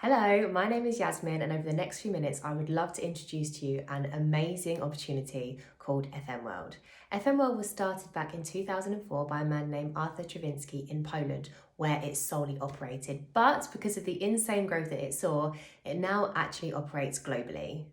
Hello, my name is Yasmin, and over the next few minutes, I would love to introduce to you an amazing opportunity called FM World. FM World was started back in 2004 by a man named Arthur Travinsky in Poland, where it solely operated. But because of the insane growth that it saw, it now actually operates globally.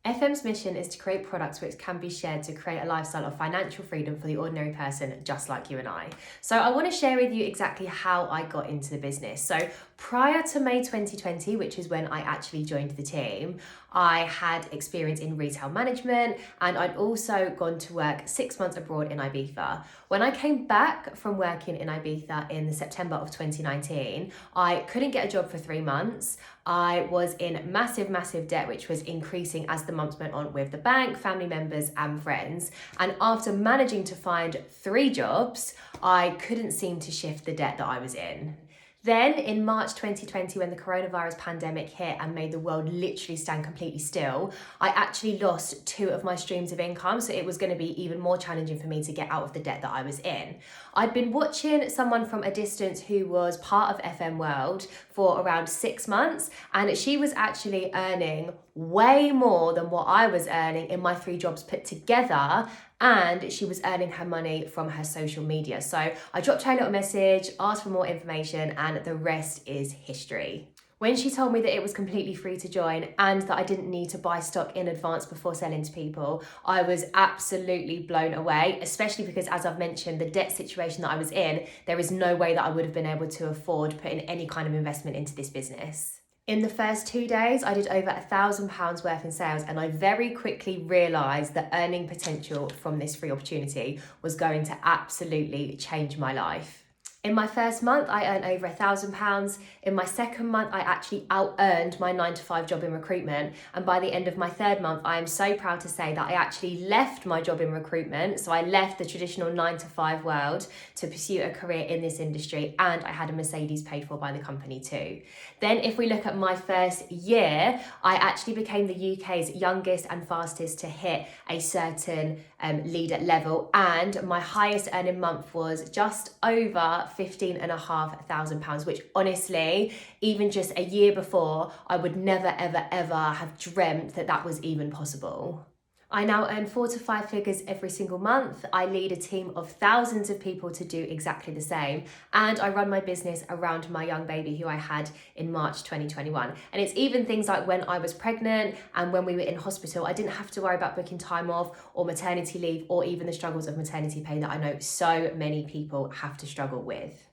FM's mission is to create products which can be shared to create a lifestyle of financial freedom for the ordinary person just like you and I. So I want to share with you exactly how I got into the business. So prior to May 2020, which is when I actually joined the team, I had experience in retail management and I'd also gone to work 6 months abroad in Ibiza. When I came back from working in Ibiza in the September of 2019, I couldn't get a job for 3 months. I was in massive debt, which was increasing as the months went on with the bank, family members and friends. And after managing to find 3 jobs, I couldn't seem to shift the debt that I was in. Then in March 2020, when the coronavirus pandemic hit and made the world literally stand completely still, I actually lost 2 of my streams of income. So it was going to be even more challenging for me to get out of the debt that I was in. I'd been watching someone from a distance who was part of FM World for around 6 months, and she was actually earning way more than what I was earning in my 3 jobs put together. And she was earning her money from her social media. So I dropped her a little message, asked for more information, and the rest is history. When she told me that it was completely free to join and that I didn't need to buy stock in advance before selling to people, I was absolutely blown away, especially because, as I've mentioned, the debt situation that I was in, there is no way that I would have been able to afford putting any kind of investment into this business. In the first 2 days, I did over £1,000 worth in sales, and I very quickly realised the earning potential from this free opportunity was going to absolutely change my life. In my first month, I earned over £1,000. In my second month, I actually out-earned my 9-to-5 job in recruitment. And by the end of my third month, I am so proud to say that I actually left my job in recruitment. So I left the traditional 9-to-5 world to pursue a career in this industry. And I had a Mercedes paid for by the company too. Then if we look at my first year, I actually became the UK's youngest and fastest to hit a certain leader level. And my highest earning month was just over £15,500, which honestly, even just a year before, I would never, ever have dreamt that that was even possible. I now earn 4 to 5 figures every single month. I lead a team of thousands of people to do exactly the same. And I run my business around my young baby who I had in March 2021. And it's even things like when I was pregnant and when we were in hospital, I didn't have to worry about booking time off or maternity leave or even the struggles of maternity pay that I know so many people have to struggle with.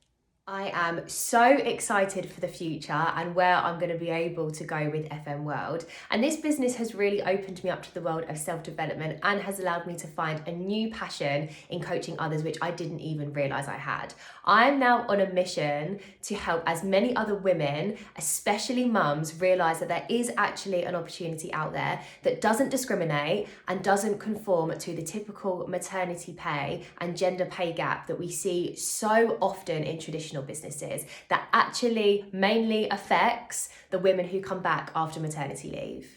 I am so excited for the future and where I'm going to be able to go with FM World. And this business has really opened me up to the world of self-development and has allowed me to find a new passion in coaching others, which I didn't even realise I had. I'm now on a mission to help as many other women, especially mums, realise that there is actually an opportunity out there that doesn't discriminate and doesn't conform to the typical maternity pay and gender pay gap that we see so often in traditional businesses, that actually mainly affects the women who come back after maternity leave.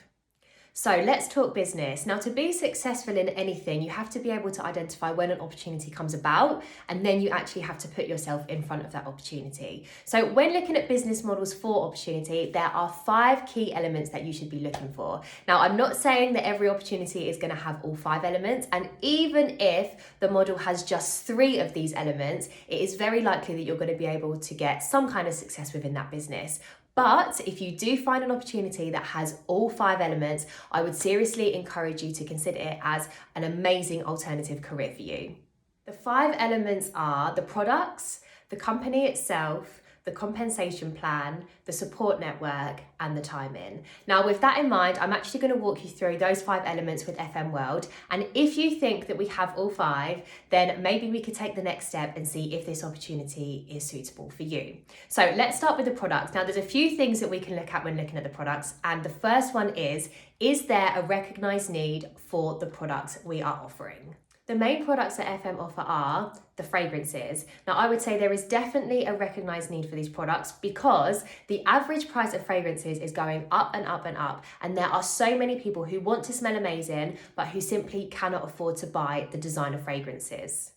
So let's talk business. Now, to be successful in anything, you have to be able to identify when an opportunity comes about, and then you actually have to put yourself in front of that opportunity. So when looking at business models for opportunity, there are 5 key elements that you should be looking for. Now, I'm not saying that every opportunity is going to have all 5 elements, and even if the model has just 3 of these elements, it is very likely that you're going to be able to get some kind of success within that business. But if you do find an opportunity that has all 5 elements, I would seriously encourage you to consider it as an amazing alternative career for you. The 5 elements are the products, the company itself, the compensation plan, the support network, and the timing. Now, with that in mind, I'm actually going to walk you through those 5 elements with FM World. And if you think that we have all 5, then maybe we could take the next step and see if this opportunity is suitable for you. So let's start with the products. Now, there's a few things that we can look at when looking at the products. And the first one is there a recognized need for the products we are offering? The main products that FM offer are the fragrances. Now, I would say there is definitely a recognised need for these products because the average price of fragrances is going up and up and up. And there are so many people who want to smell amazing, but who simply cannot afford to buy the designer fragrances.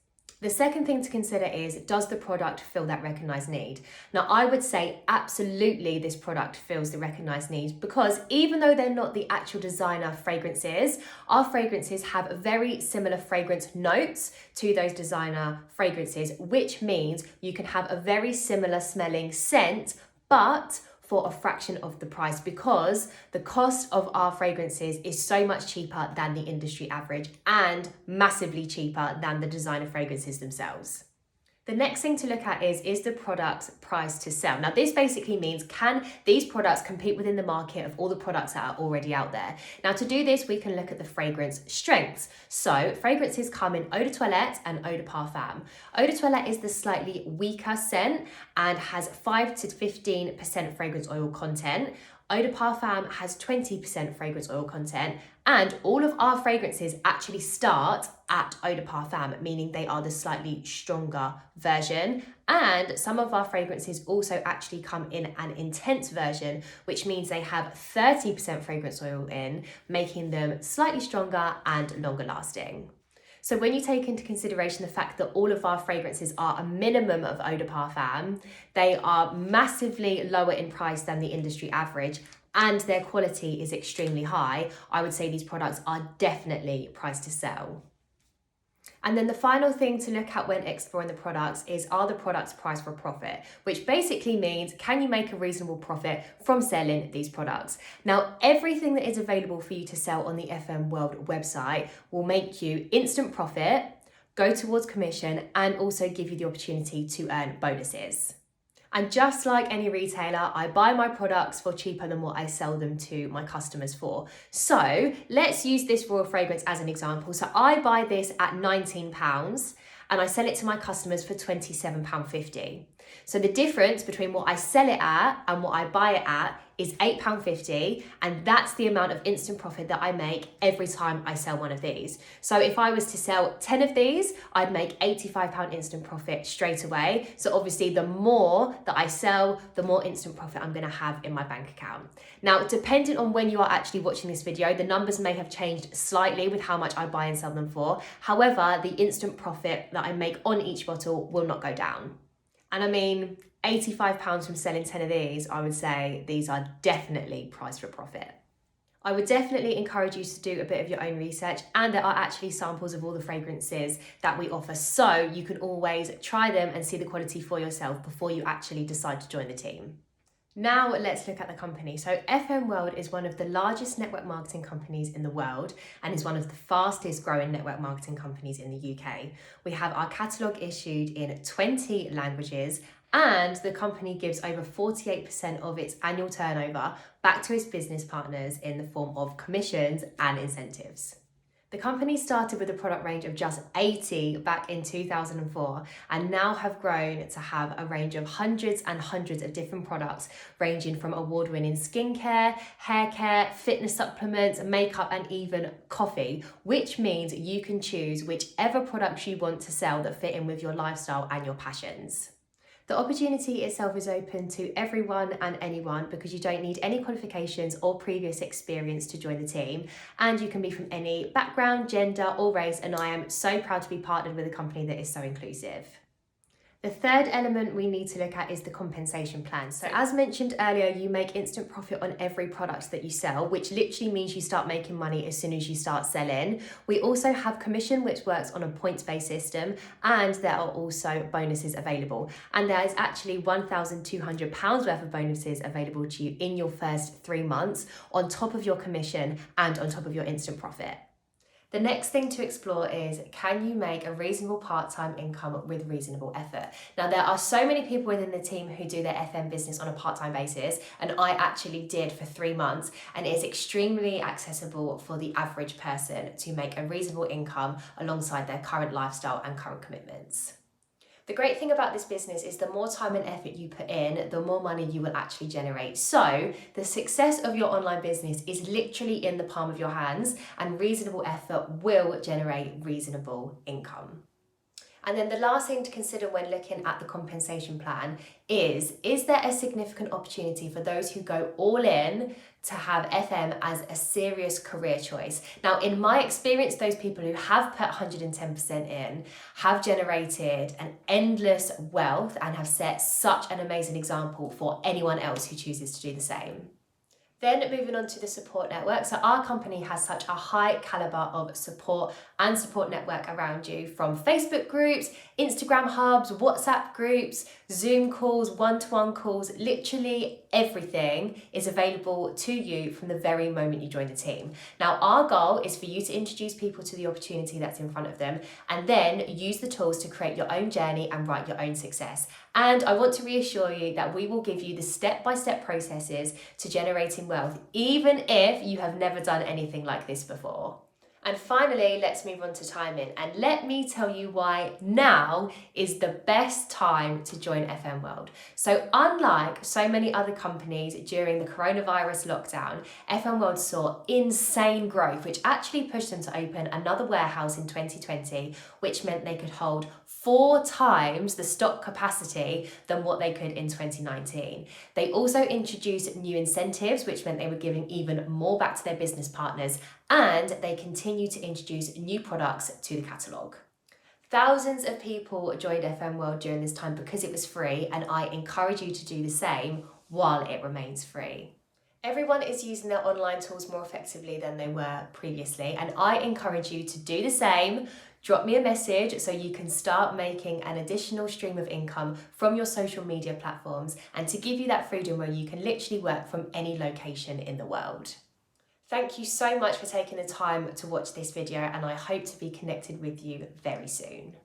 The second thing to consider is, does the product fill that recognized need? Now, I would say absolutely this product fills the recognized need, because even though they're not the actual designer fragrances, our fragrances have very similar fragrance notes to those designer fragrances, which means you can have a very similar smelling scent, but for a fraction of the price, because the cost of our fragrances is so much cheaper than the industry average and massively cheaper than the designer fragrances themselves. The next thing to look at is the product's price to sell. Now, this basically means, can these products compete within the market of all the products that are already out there? Now, to do this, we can look at the fragrance strengths. So fragrances come in eau de toilette and eau de parfum. Eau de toilette is the slightly weaker scent and has 5 to 15% fragrance oil content. Eau de parfum has 20% fragrance oil content, and all of our fragrances actually start at eau de parfum, meaning they are the slightly stronger version. And some of our fragrances also actually come in an intense version, which means they have 30% fragrance oil in, making them slightly stronger and longer lasting. So when you take into consideration the fact that all of our fragrances are a minimum of eau de parfum, they are massively lower in price than the industry average, and their quality is extremely high, I would say these products are definitely priced to sell. And then the final thing to look at when exploring the products is, are the products priced for profit? Which basically means, can you make a reasonable profit from selling these products? Now, everything that is available for you to sell on the FM World website will make you instant profit, go towards commission, and also give you the opportunity to earn bonuses. And just like any retailer, I buy my products for cheaper than what I sell them to my customers for. So let's use this royal fragrance as an example. So I buy this at £19 and I sell it to my customers for £27.50. So the difference between what I sell it at and what I buy it at is £8.50, and that's the amount of instant profit that I make every time I sell one of these. So if I was to sell 10 of these, I'd make £85 instant profit straight away. So obviously the more that I sell, the more instant profit I'm gonna have in my bank account. Now, depending on when you are actually watching this video, the numbers may have changed slightly with how much I buy and sell them for. However, the instant profit that I make on each bottle will not go down. And I mean, £85 from selling 10 of these, I would say these are definitely priced for profit. I would definitely encourage you to do a bit of your own research, and there are actually samples of all the fragrances that we offer, so you can always try them and see the quality for yourself before you actually decide to join the team. Now let's look at the company. So FM World is one of the largest network marketing companies in the world and is one of the fastest growing network marketing companies in the UK. We have our catalogue issued in 20 languages, and the company gives over 48% of its annual turnover back to its business partners in the form of commissions and incentives. The company started with a product range of just 80 back in 2004 and now have grown to have a range of hundreds and hundreds of different products, ranging from award-winning skincare, hair care, fitness supplements, makeup, and even coffee, which means you can choose whichever products you want to sell that fit in with your lifestyle and your passions. The opportunity itself is open to everyone and anyone, because you don't need any qualifications or previous experience to join the team, and you can be from any background, gender or race, and I am so proud to be partnered with a company that is so inclusive. The third element we need to look at is the compensation plan. So as mentioned earlier, you make instant profit on every product that you sell, which literally means you start making money as soon as you start selling. We also have commission, which works on a points-based system, and there are also bonuses available. And there is actually £1,200 worth of bonuses available to you in your first 3 months, on top of your commission and on top of your instant profit. The next thing to explore is, can you make a reasonable part-time income with reasonable effort? Now, there are so many people within the team who do their FM business on a part-time basis, and I actually did for 3 months, and it is extremely accessible for the average person to make a reasonable income alongside their current lifestyle and current commitments. The great thing about this business is the more time and effort you put in, the more money you will actually generate. So the success of your online business is literally in the palm of your hands, and reasonable effort will generate reasonable income. And then the last thing to consider when looking at the compensation plan is there a significant opportunity for those who go all in to have FM as a serious career choice? Now, in my experience, those people who have put 110% in have generated an endless wealth and have set such an amazing example for anyone else who chooses to do the same. Then moving on to the support network. So our company has such a high caliber of support and support network around you, from Facebook groups, Instagram hubs, WhatsApp groups, Zoom calls, one-to-one calls, literally everything is available to you from the very moment you join the team. Now, our goal is for you to introduce people to the opportunity that's in front of them and then use the tools to create your own journey and write your own success. And I want to reassure you that we will give you the step-by-step processes to generating wealth, even if you have never done anything like this before. And finally, let's move on to timing. And let me tell you why now is the best time to join FM World. So unlike so many other companies during the coronavirus lockdown, FM World saw insane growth, which actually pushed them to open another warehouse in 2020, which meant they could hold 4 times the stock capacity than what they could in 2019. They also introduced new incentives, which meant they were giving even more back to their business partners, and they continue to introduce new products to the catalogue. Thousands of people joined FM World during this time because it was free, and I encourage you to do the same while it remains free. Everyone is using their online tools more effectively than they were previously, and I encourage you to do the same. Drop me a message so you can start making an additional stream of income from your social media platforms, and to give you that freedom where you can literally work from any location in the world. Thank you so much for taking the time to watch this video, and I hope to be connected with you very soon.